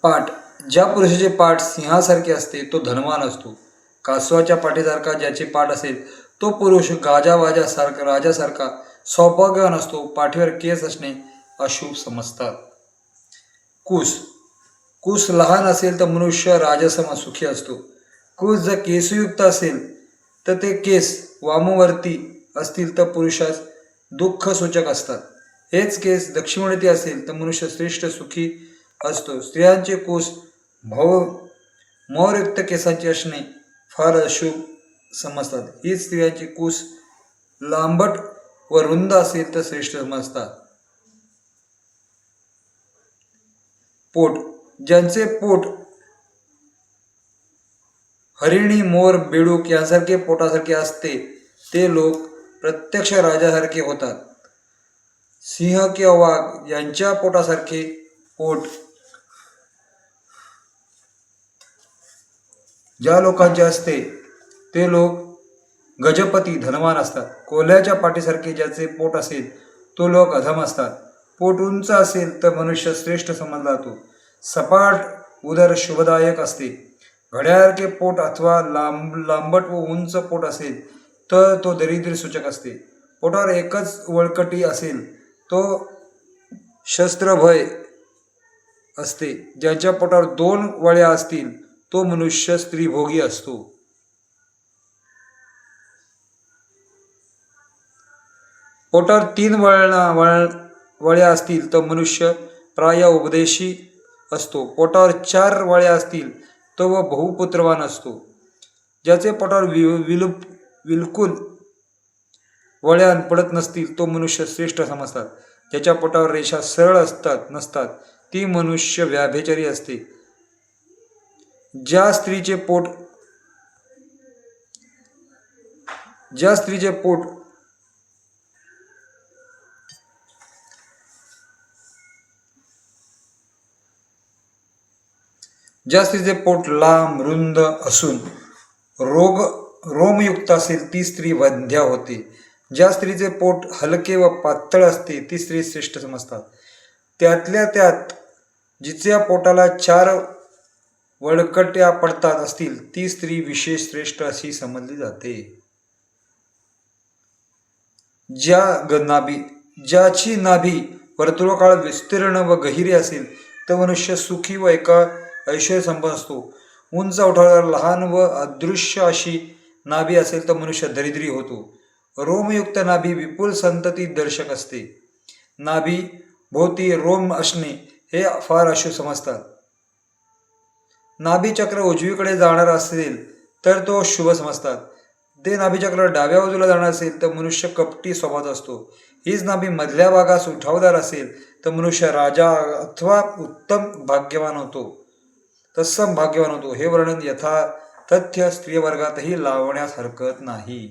पाठ. ज्या पुरुषाचे पाठ सिंहासारखे असते तो धनवान असतो. कासवाच्या पाठीसारखा ज्याचे पाठ असेल तो पुरुष गाजावाजासारखा राजासारखा सौभाग्यवान असतो. पाठीवर केस असणे अशुभ समजतात. कुस. कुस लहान असेल तर मनुष्य राजसम सुखी असतो. कुस जर केसयुक्त असेल तर ते केस वामवर्ती असतील तर पुरुषास दुःख सूचक असतात. हेच केस दक्षिणवर्ती असेल तर मनुष्य श्रेष्ठ सुखी असतो. स्त्रियांचे कुस मौरयुक्त केसांचे असणे फार अशुभ समजतात. हीच स्त्रियांची कुस लांबट व रुंद असेल तर श्रेष्ठ समजतात. पोट. ज्यांचे पोट हरिणी मोर बेडूक यासारखे पोटासारखे असते ते लोक प्रत्यक्ष राजासारखे होतात. सिंह किंवा वाघ यांच्या पोटासारखे पोट ज्या लोकांचे असते ते लोक गजपती धनवान असतात. कोल्ह्याच्या पाठीसारखे ज्याचे पोट असेल तो लोक अधम असतात. पोट उंच असेल तर मनुष्य श्रेष्ठ समजला जातो. सपाट उदर शुभदायक असते. घड्यासारखे पोट अथवा लांबट व उंच पोट असेल तर तो दरिद्री सूचक असते. पोटावर एकच वळकटी असेल तो शस्त्रभय असते. ज्याच्या पोटावर 2 वळ्या असतील तो मनुष्य स्त्रीभोगी असतो. पोटावर 3 वळ्या असतील तर मनुष्य प्राय उपदेशी असतो. पोटावर 4 वळ्या असतील तो व बहुपुत्रवान असतो. ज्याचे पोटावर बिलकुल वळ्या पडत नसतील तो मनुष्य श्रेष्ठ समजतात. ज्याच्या पोटावर रेषा सरळ नसतात ती मनुष्य व्यभिचारी असते. ज्या स्त्रीचे पोट लांब रुंद असून रोमयुक्त असेल ती स्त्री वंध्या होते. ज्या स्त्रीचे पोट हलके व पातळ असते ती स्त्री श्रेष्ठ समजतात. त्यातल्या त्यात जिच्या पोटाला 4 वळकट्या पडतात असतील ती स्त्री विशेष श्रेष्ठ अशी समजली जाते. ज्याची नाभी वर्तुळाकार विस्तीर्ण व गहिरी असेल तर मनुष्य सुखी व ऐश्वर्य संपन्न असतो. उंच उठावर लहान व अदृश्य अशी नाभी असेल तर मनुष्य दरिद्री होतो. रोमयुक्त नाभी विपुल संतती दर्शक असते. नाभी भोवती रोम असणे हे फार अशुभ समजतात. नाभीचक्र उजवीकडे जाणार असेल तर तो शुभ समजतात. ते नाभीचक्र डाव्या बाजूला जाणार असेल तर मनुष्य कपटी स्वभावाचा असतो. हीच नाभी मधल्या भागास उठावदार असेल तर मनुष्य राजा अथवा उत्तम भाग्यवान होतो. तत्सम भाग्यवान होतो. हे वर्णन यथातथ्य स्त्रियवर्गातही लावण्यास हरकत नाही.